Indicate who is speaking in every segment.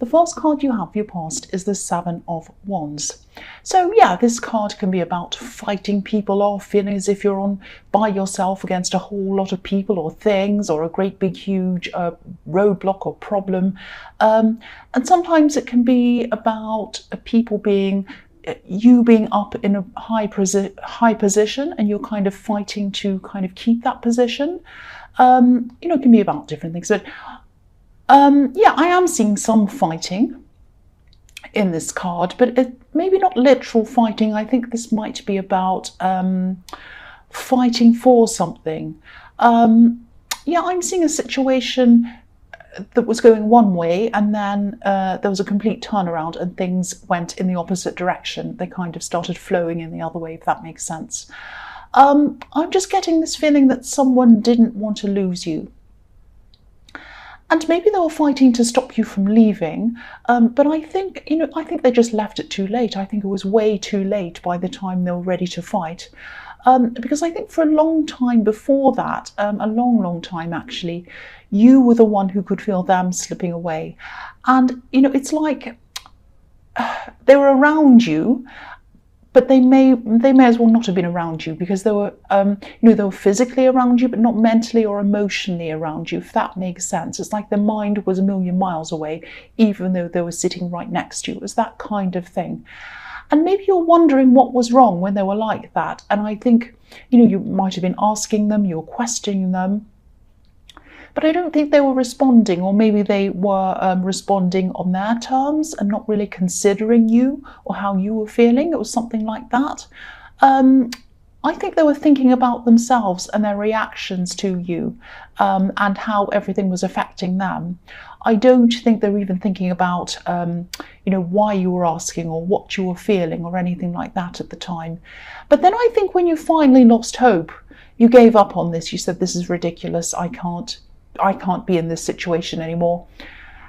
Speaker 1: The first card you have for your past is the Seven of Wands. So yeah, this card can be about fighting people off, feeling as if you're on by yourself against a whole lot of people or things, or a great big huge roadblock or problem. And sometimes it can be about you being up in a high position, and you're kind of fighting to kind of keep that position. It can be about different things, but yeah, I am seeing some fighting in this card, but maybe not literal fighting. I think this might be about fighting for something. Yeah, I'm seeing a situation that was going one way, and then there was a complete turnaround and things went in the opposite direction. They kind of started flowing in the other way, if that makes sense. I'm just getting this feeling that someone didn't want to lose you. And maybe they were fighting to stop you from leaving, but I think they just left it too late. I think it was way too late by the time they were ready to fight. Because I think for a long time before that, a long time actually, you were the one who could feel them slipping away. And, it's like they were around you, but they may as well not have been around you, because they were, they were physically around you, but not mentally or emotionally around you, if that makes sense. It's like their mind was a million miles away, even though they were sitting right next to you. It was that kind of thing. And maybe you're wondering what was wrong when they were like that. And I think, you might have been asking them, you were questioning them, but I don't think they were responding, or maybe they were responding on their terms and not really considering you or how you were feeling. It was something like that. I think they were thinking about themselves and their reactions to you, and how everything was affecting them. I don't think they were even thinking about, why you were asking or what you were feeling or anything like that at the time. But then I think when you finally lost hope, you gave up on this. You said, this is ridiculous. I can't be in this situation anymore.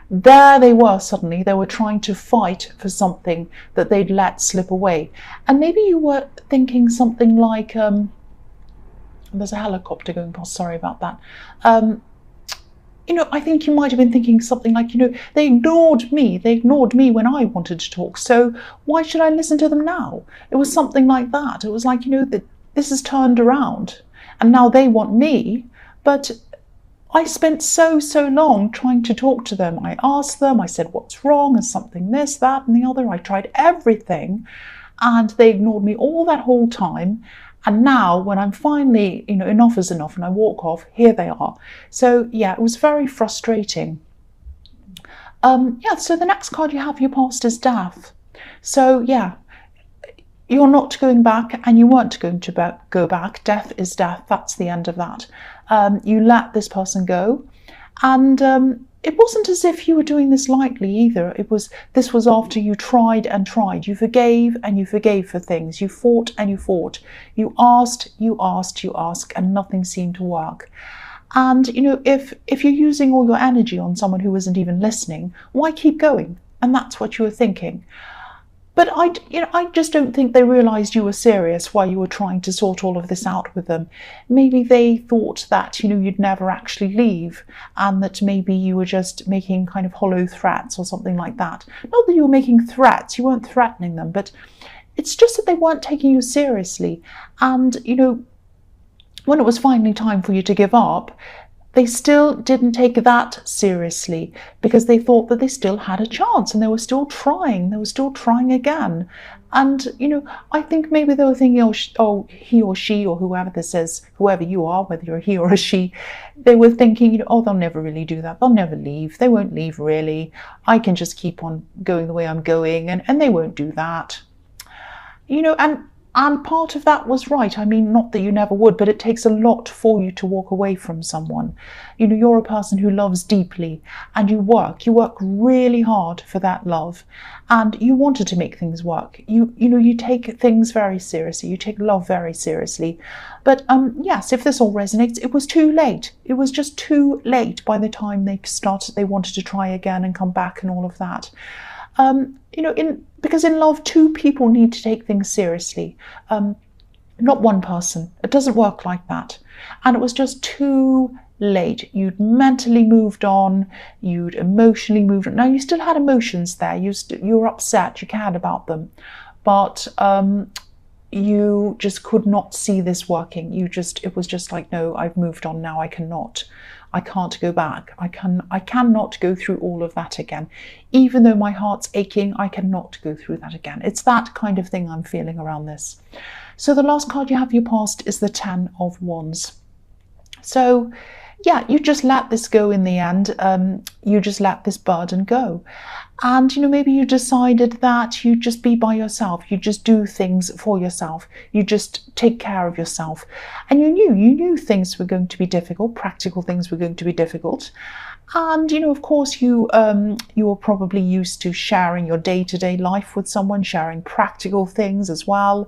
Speaker 1: There they were suddenly. They were trying to fight for something that they'd let slip away. And maybe you were thinking something like, there's a helicopter going past, sorry about that. I think you might have been thinking something like, they ignored me when I wanted to talk, so why should I listen to them now? It was something like that. It was like, that this has turned around and now they want me, but I spent so long trying to talk to them. I asked them, I said, what's wrong? Is something this, that, and the other? I tried everything, and they ignored me all that whole time. And now when I'm finally, enough is enough, and I walk off, here they are. So yeah, it was very frustrating. So the next card you have for your past is Death. So yeah, you're not going back, and you weren't going to go back. Death is death. That's the end of that. You let this person go, and it wasn't as if you were doing this lightly either. This was after you tried and tried. You forgave and you forgave for things. You fought and you fought. You asked, and nothing seemed to work. And if you're using all your energy on someone who isn't even listening, why keep going? And that's what you were thinking. But I just don't think they realised you were serious while you were trying to sort all of this out with them. Maybe they thought that, you'd never actually leave, and that maybe you were just making kind of hollow threats or something like that. Not that you were making threats, you weren't threatening them, but it's just that they weren't taking you seriously. And, when it was finally time for you to give up, they still didn't take that seriously, because they thought that they still had a chance, and they were still trying again. And, I think maybe they were thinking, oh, he or she, or whoever this is, whoever you are, whether you're a he or a she, they were thinking, they'll never really do that. They'll never leave. They won't leave, really. I can just keep on going the way I'm going, and they won't do that. And part of that was right. I mean, not that you never would, but it takes a lot for you to walk away from someone. You're a person who loves deeply, and you work really hard for that love, and you wanted to make things work. You take things very seriously. You take love very seriously. But yes, if this all resonates, it was too late. It was just too late by the time they wanted to try again and come back and all of that. Because in love, two people need to take things seriously, not one person. It doesn't work like that. And it was just too late. You'd mentally moved on, you'd emotionally moved on. Now, you still had emotions there, you were upset, you cared about them, but you just could not see this working. It was just like, no, I've moved on now, I can't go back. I cannot go through all of that again. Even though my heart's aching, I cannot go through that again. It's that kind of thing I'm feeling around this. So the last card you have your past is the Ten of Wands. So yeah, you just let this go in the end. You just let this burden go. And, maybe you decided that you just be by yourself. You just do things for yourself. You just take care of yourself. And you knew things were going to be difficult. Practical things were going to be difficult. And, of course, you were probably used to sharing your day-to-day life with someone, sharing practical things as well.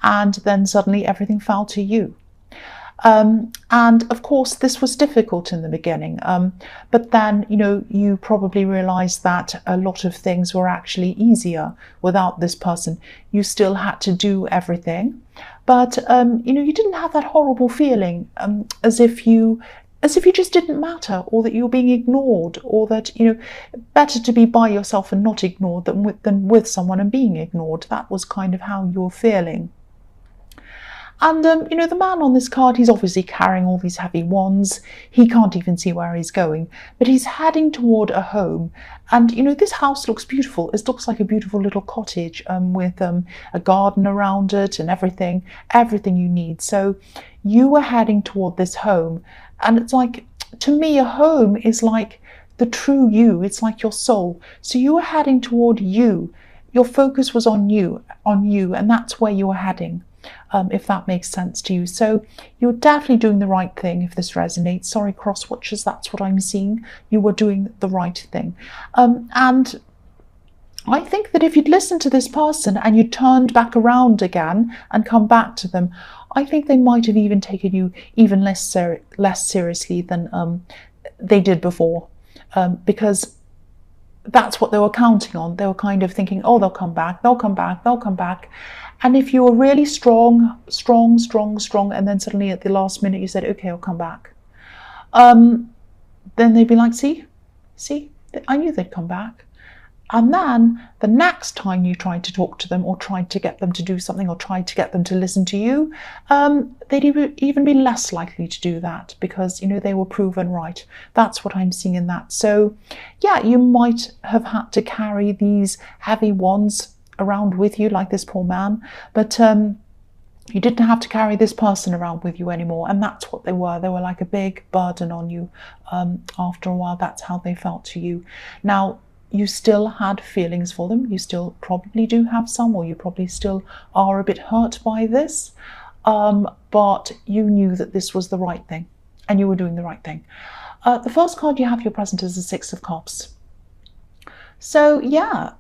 Speaker 1: And then suddenly everything fell to you. And of course, this was difficult in the beginning, but then, you probably realized that a lot of things were actually easier without this person. You still had to do everything, but, you didn't have that horrible feeling as if you just didn't matter, or that you were being ignored, or that, better to be by yourself and not ignored than with someone and being ignored. That was kind of how you were feeling. And, the man on this card, he's obviously carrying all these heavy wands. He can't even see where he's going, but he's heading toward a home. And, this house looks beautiful. It looks like a beautiful little cottage with a garden around it and everything you need. So you were heading toward this home. And it's like, to me, a home is like the true you. It's like your soul. So you were heading toward you. Your focus was on you, and that's where you were heading. If that makes sense to you. So you're definitely doing the right thing if this resonates. Sorry, cross watchers, that's what I'm seeing. You were doing the right thing. And I think that if you'd listened to this person and you turned back around again and come back to them, I think they might have even taken you even less seriously than they did before, because that's what they were counting on. They were kind of thinking, oh, they'll come back. And if you were really strong, and then suddenly at the last minute you said, okay, I'll come back, then they'd be like, see, I knew they'd come back. And then the next time you tried to talk to them, or tried to get them to do something, or tried to get them to listen to you, they'd even be less likely to do that, because, they were proven right. That's what I'm seeing in that. So yeah, you might have had to carry these heavy wands around with you, like this poor man, but you didn't have to carry this person around with you anymore. And that's what they were like a big burden on you. After a while, that's how they felt to you. Now, you still had feelings for them. You still probably do have some, or you probably still are a bit hurt by this, but you knew that this was the right thing and you were doing the right thing. The first card you have your present is the Six of Cups. So yeah,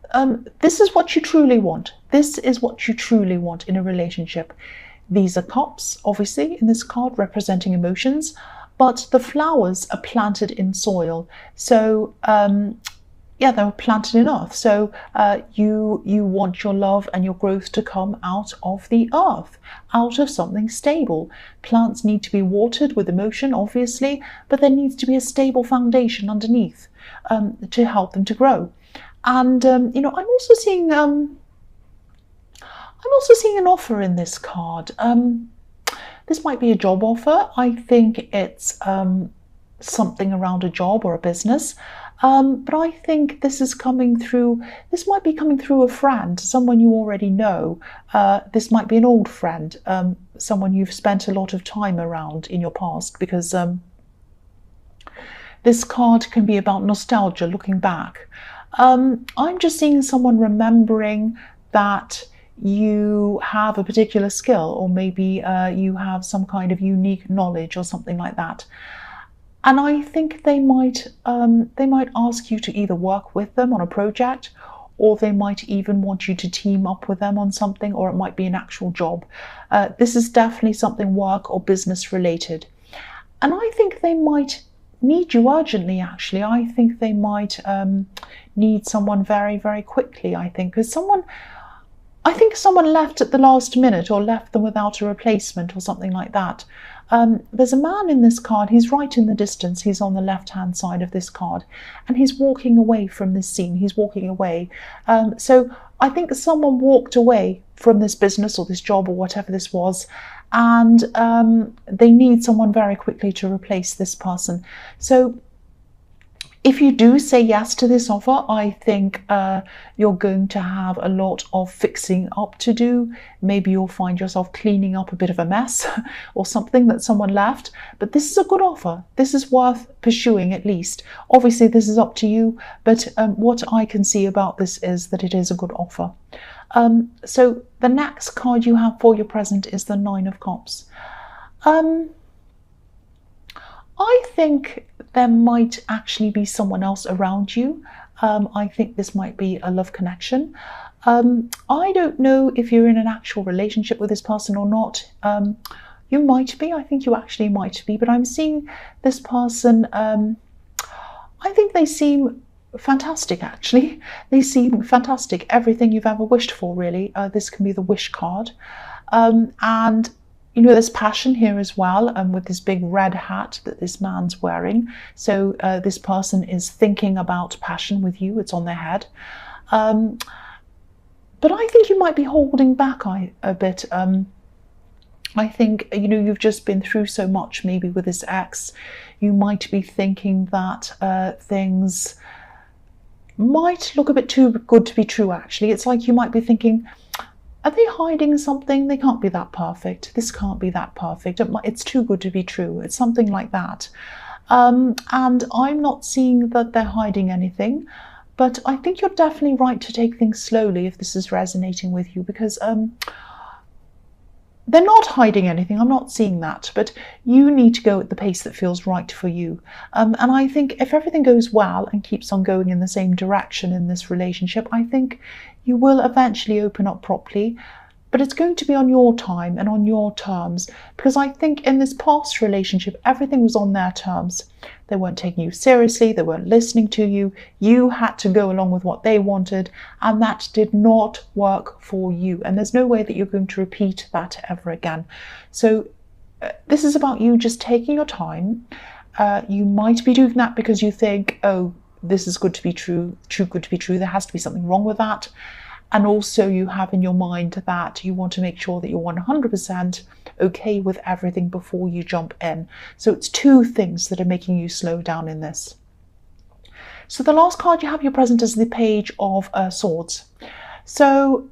Speaker 1: this is what you truly want. This is what you truly want in a relationship. These are cups, obviously, in this card, representing emotions, but the flowers are planted in soil. So yeah, they were planted in earth. So you want your love and your growth to come out of the earth, out of something stable. Plants need to be watered with emotion, obviously, but there needs to be a stable foundation underneath to help them to grow. And I'm also seeing an offer in this card. This might be a job offer. I think it's something around a job or a business. But I think this might be coming through a friend, someone you already know. This might be an old friend, someone you've spent a lot of time around in your past, because this card can be about nostalgia, looking back. I'm just seeing someone remembering that you have a particular skill, or maybe you have some kind of unique knowledge or something like that. And I think they might ask you to either work with them on a project, or they might even want you to team up with them on something, or it might be an actual job. This is definitely something work or business related. And I think they might need you urgently, actually. I think they might need someone very, very quickly, I think, because someone left at the last minute, or left them without a replacement or something like that. there's a man in this card. He's right in the distance. He's on the left-hand side of this card, and he's walking away from this scene. He's walking away. So I think someone walked away from this business or this job or whatever this was, and they need someone very quickly to replace this person. So if you do say yes to this offer, I think you're going to have a lot of fixing up to do. Maybe you'll find yourself cleaning up a bit of a mess or something that someone left. But this is a good offer. This is worth pursuing at least. Obviously, this is up to you. But what I can see about this is that it is a good offer. So the next card you have for your present is the Nine of Cups. I think there might actually be someone else around you. I think this might be a love connection. I don't know if you're in an actual relationship with this person or not. You might be. I think you actually might be. But I'm seeing this person. I think they seem fantastic, actually. They seem fantastic. Everything you've ever wished for, really. This can be the wish card. And you know, there's passion here as well, with this big red hat that this man's wearing. So this person is thinking about passion with you. It's on their head. But I think you might be holding back a bit. I think, you know, you've just been through so much maybe with this ex. You might be thinking that things might look a bit too good to be true, actually. It's like you might be thinking, are they hiding something? They can't be that perfect. This can't be that perfect. It's too good to be true. It's something like that. And I'm not seeing that they're hiding anything, but I think you're definitely right to take things slowly if this is resonating with you, because they're not hiding anything. I'm not seeing that, but you need to go at the pace that feels right for you. And I think if everything goes well and keeps on going in the same direction in this relationship, I think you will eventually open up properly, but it's going to be on your time and on your terms, because I think in this past relationship, everything was on their terms. They weren't taking you seriously. They weren't listening to you. You had to go along with what they wanted, and that did not work for you. And there's no way that you're going to repeat that ever again. So this is about you just taking your time. You might be doing that because you think, oh, this is good to be true, too good to be true. There has to be something wrong with that. And also you have in your mind that you want to make sure that you're 100% okay with everything before you jump in. So it's two things that are making you slow down in this. So the last card you have your present is the Page of Swords. So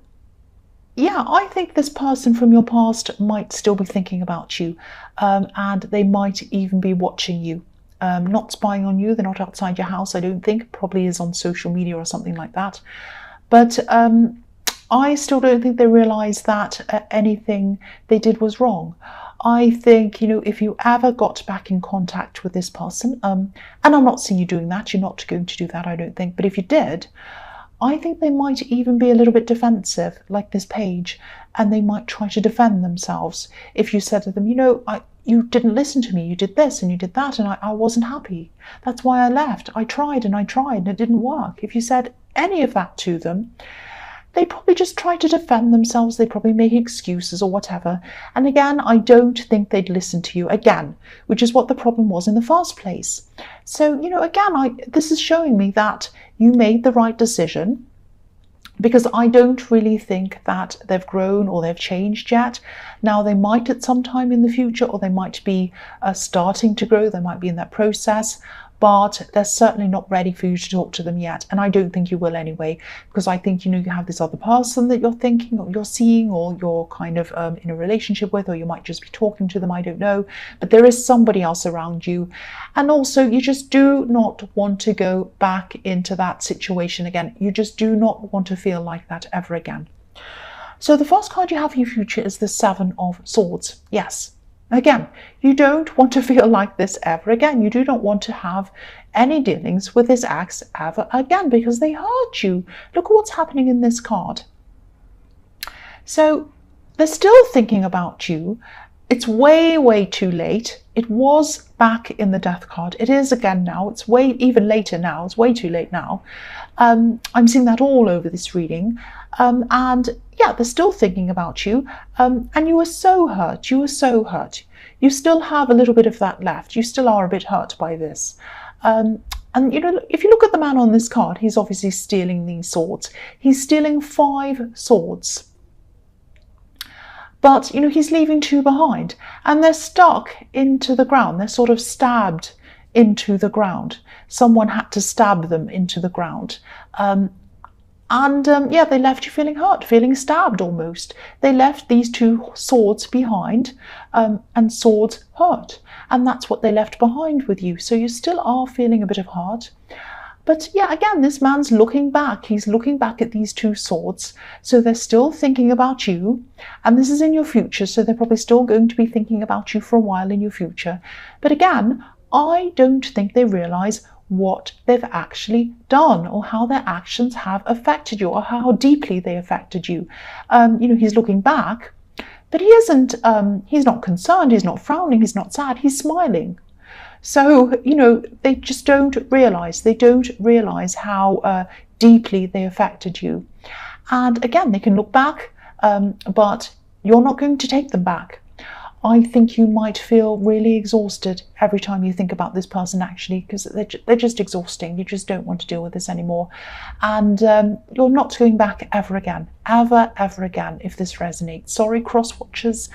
Speaker 1: yeah, I think this person from your past might still be thinking about you, and they might even be watching you. Not spying on you. They're not outside your house, I don't think. Probably is on social media or something like that. But I still don't think they realise that anything they did was wrong. I think, you know, if you ever got back in contact with this person, and I'm not seeing you doing that, you're not going to do that, I don't think. But if you did, I think they might even be a little bit defensive, like this page, and they might try to defend themselves. If you said to them, you know, you didn't listen to me, you did this and you did that, and I wasn't happy. That's why I left. I tried and it didn't work. If you said any of that to them, they probably just try to defend themselves. They probably make excuses or whatever. And again, I don't think they'd listen to you again, which is what the problem was in the first place. So, you know, again, this is showing me that you made the right decision, because I don't really think that they've grown or they've changed yet. Now, they might at some time in the future, or they might be starting to grow. They might be in that process, but they're certainly not ready for you to talk to them yet. And I don't think you will anyway, because I think, you know, you have this other person that you're thinking or you're seeing, or you're kind of in a relationship with, or you might just be talking to them, I don't know. But there is somebody else around you. And also, you just do not want to go back into that situation again. You just do not want to feel like that ever again. So the first card you have for your future is the Seven of Swords. Yes. Again, you don't want to feel like this ever again. You do not want to have any dealings with this ex ever again, because they hurt you. Look at what's happening in this card. So they're still thinking about you. It's way, way too late. It was back in the Death card. It is again now. It's way even later now. It's way too late now. I'm seeing that all over this reading. And yeah, they're still thinking about you. And you were so hurt. You were so hurt. you still have a little bit of that left. You still are a bit hurt by this. And you know, if you look at the man on this card, he's obviously stealing these swords. He's stealing 5 swords. But, you know, he's leaving 2 behind, and they're stuck into the ground. They're sort of stabbed into the ground. Someone had to stab them into the ground. Yeah, they left you feeling hurt, feeling stabbed almost. They left these 2 swords behind, and swords hurt. And that's what they left behind with you. So you still are feeling a bit of hurt. But yeah, again, this man's looking back. He's looking back at these 2 swords. So they're still thinking about you. And this is in your future. So they're probably still going to be thinking about you for a while in your future. But again, I don't think they realise what they've actually done, or how their actions have affected you, or how deeply they affected you. You know, he's looking back, but he isn't, he's not concerned, he's not frowning, he's not sad, he's smiling. So, you know, they just don't realise how deeply they affected you. And again, they can look back, but you're not going to take them back. I think you might feel really exhausted every time you think about this person, actually, because they're just exhausting. You just don't want to deal with this anymore. And you're not going back ever again, ever again, if this resonates. Sorry, cross watchers.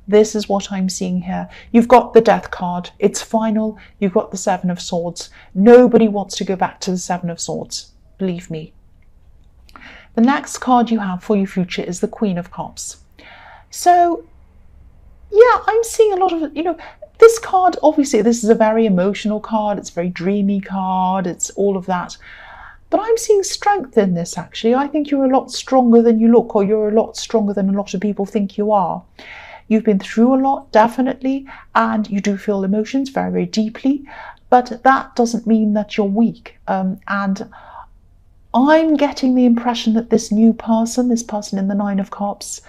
Speaker 1: This is what I'm seeing here. You've got the Death card. It's final. You've got the 7 of Swords. Nobody wants to go back to the 7 of Swords. Believe me. The next card you have for your future is the Queen of Cups. So, yeah, I'm seeing a lot of, you know, this card, obviously, this is a very emotional card. It's a very dreamy card. It's all of that. But I'm seeing strength in this, actually. I think you're a lot stronger than you look, or you're a lot stronger than a lot of people think you are. You've been through a lot, definitely, and you do feel emotions very, very deeply, but that doesn't mean that you're weak. And I'm getting the impression that this new person, this person in the 9 of Cups,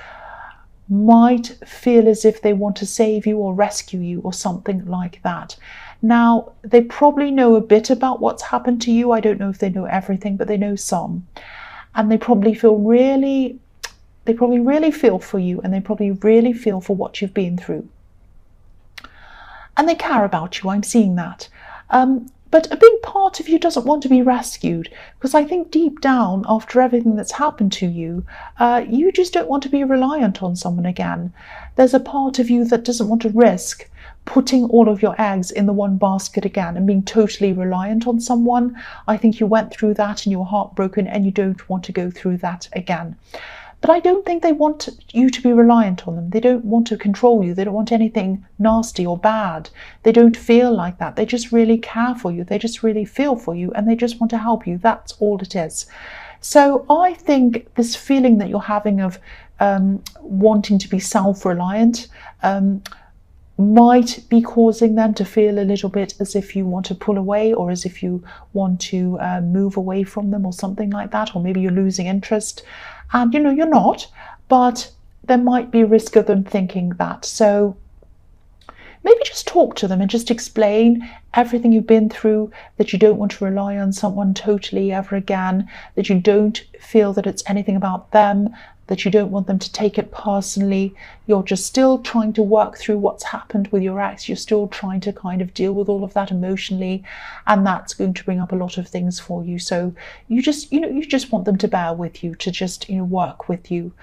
Speaker 1: might feel as if they want to save you or rescue you or something like that. Now, they probably know a bit about what's happened to you. I don't know if they know everything, but they know some. And they probably really feel for you, and they probably really feel for what you've been through. And they care about you, I'm seeing that. But a big part of you doesn't want to be rescued, because I think deep down, after everything that's happened to you, you just don't want to be reliant on someone again. There's a part of you that doesn't want to risk putting all of your eggs in the one basket again and being totally reliant on someone. I think you went through that and you were heartbroken, and you don't want to go through that again. But I don't think they want you to be reliant on them. They don't want to control you. They don't want anything nasty or bad. They don't feel like that. They just really care for you. They just really feel for you, and they just want to help you. That's all it is. So I think this feeling that you're having of wanting to be self-reliant might be causing them to feel a little bit as if you want to pull away, or as if you want to move away from them, or something like that, or maybe you're losing interest. And you know, you're not, but there might be a risk of them thinking that. So maybe just talk to them and just explain everything you've been through, that you don't want to rely on someone totally ever again, that you don't feel that it's anything about them, that you don't want them to take it personally. You're just still trying to work through what's happened with your ex. You're still trying to kind of deal with all of that emotionally, and that's going to bring up a lot of things for you. So you just want them to bear with you, to just, work with you.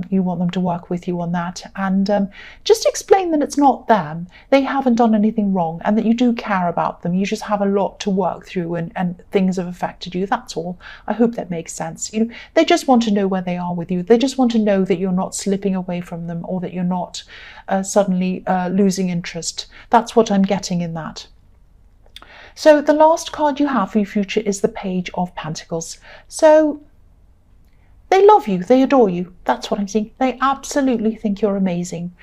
Speaker 1: You want them to work with you on that, and just explain that it's not them. They haven't done anything wrong, and that you do care about them. You just have a lot to work through, and things have affected you. That's all. I hope that makes sense. They just want to know where they are with you. They just want to know that you're not slipping away from them, or that you're not suddenly losing interest. That's what I'm getting in that. So the last card you have for your future is the Page of Pentacles. So they love you, they adore you. That's what I'm seeing. They absolutely think you're amazing.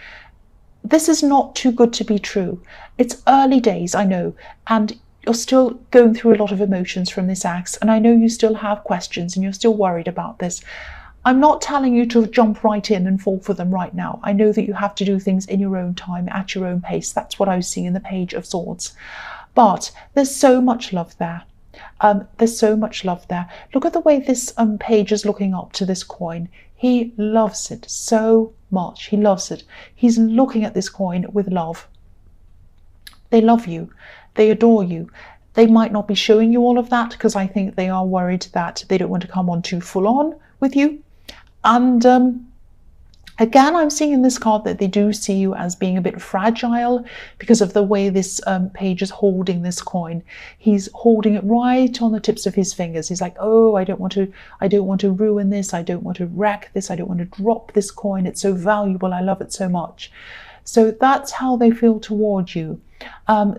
Speaker 1: This is not too good to be true. It's early days, I know, and you're still going through a lot of emotions from this ex, and I know you still have questions and you're still worried about this. I'm not telling you to jump right in and fall for them right now. I know that you have to do things in your own time, at your own pace. That's what I was seeing in the Page of Swords. But there's so much love there. There's so much love there. Look at the way this page is looking up to this coin. He loves it so much. He loves it. He's looking at this coin with love. They love you. They adore you. They might not be showing you all of that because I think they are worried that they don't want to come on too full on with you. And again, I'm seeing in this card that they do see you as being a bit fragile because of the way this page is holding this coin. He's holding it right on the tips of his fingers. He's like, oh, I don't want to ruin this. I don't want to wreck this. I don't want to drop this coin. It's so valuable. I love it so much. So that's how they feel towards you.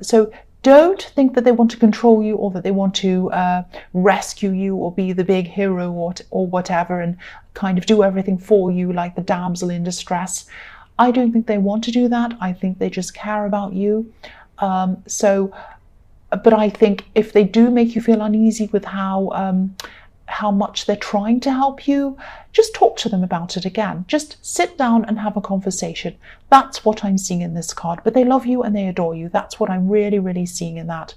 Speaker 1: So don't think that they want to control you or that they want to rescue you or be the big hero or whatever and kind of do everything for you like the damsel in distress. I don't think they want to do that. I think they just care about you. But I think if they do make you feel uneasy with how much they're trying to help you, just talk to them about it again. Just sit down and have a conversation. That's what I'm seeing in this card. But they love you and they adore you. That's what I'm really, really seeing in that.